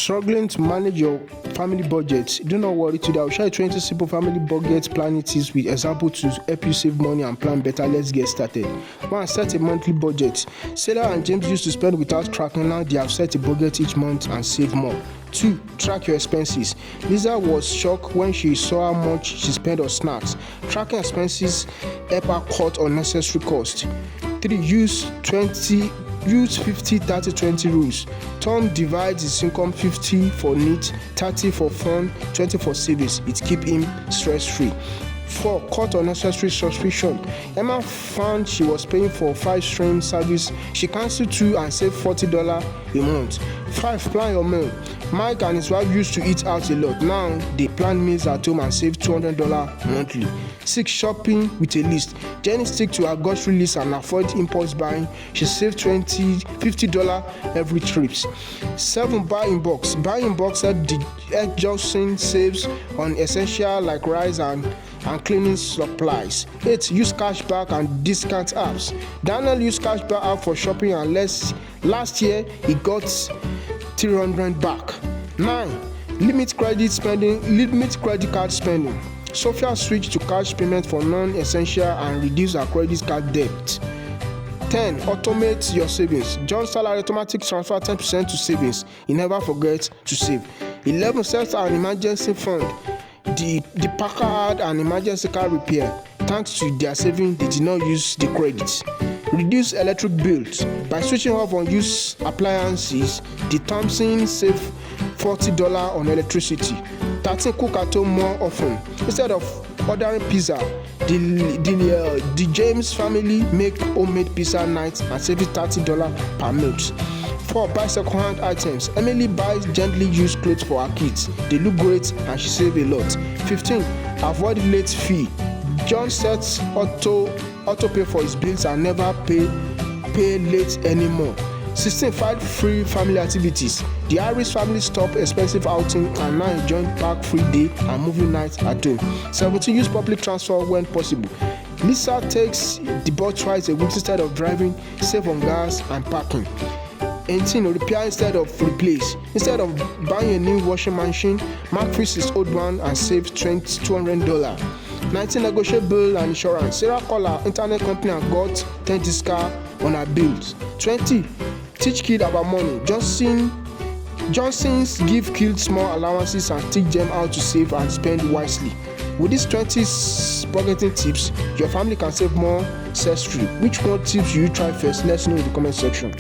Struggling to manage your family budget? Do not worry. Today I'll share 20 simple family budget planning tips with example to help you save money and plan better. Let's get started. 1. Set a monthly budget. Sarah and James used to spend without tracking. Now they have set a budget each month and save more. 2. Track your expenses. Lisa was shocked when she saw how much she spent on snacks. Tracking expenses help her cut unnecessary costs. 3. Use 50-30-20 rules. Tom divides his income 50 for needs, 30 for fun, 20 for savings. It keeps him stress-free. 4. Cut unnecessary subscription. Emma found she was paying for 5 stream service. She cancelled 2 and saved $40 a month. 5. Plan your meal. Mike and his wife used to eat out a lot. Now they plan meals at home and save $200 monthly. 6. Shopping with a list. Jenny stick to her grocery list and avoid impulse buying. She saved $50 every trip. 7. Buy in bulk. Buy in bulk said the Johnson saves on essential like rice and cleaning supplies. 8. Use cashback and discount apps. Daniel used cashback app for shopping and last year he got $300 back. 9. Limit credit card spending. Sophia switched to cash payment for non-essential and reduced her credit card debt. 10. Automate your savings. John's salary automatic transfer 10% to savings. He never forgets to save. 11. Set an emergency fund. The Packer had an emergency car repair. Thanks to their saving, they did not use the credits. Reduce electric bills. By switching off unused appliances, the Thompson saved $40 on electricity. 13. Cook at home more often. Instead of ordering pizza, the James family make homemade pizza nights and save $30 per meal. 4. Buy second-hand items. Emily buys gently used clothes for her kids. They look great and she saves a lot. 15. Avoid late fee. John sets auto pay for his bills and never pay late anymore. 16. Find free family activities. The Harris family stopped expensive outing and now enjoy park free day and movie nights at home. 17. Use public transport when possible. Lisa takes the bus twice a week instead of driving, save on gas and parking. 18. Repair instead of replace. Instead of buying a new washing machine, Mark fixed his old one and saved $200. 19. Negotiate bill and insurance. Sarah called her internet company and got 10 discount on her bills. 20. Teach kids about money. Johnson's give kids small allowances and teach them how to save and spend wisely. With these 20 budgeting tips, your family can save more stress-free. Which one tips you try first? Let us know in the comment section.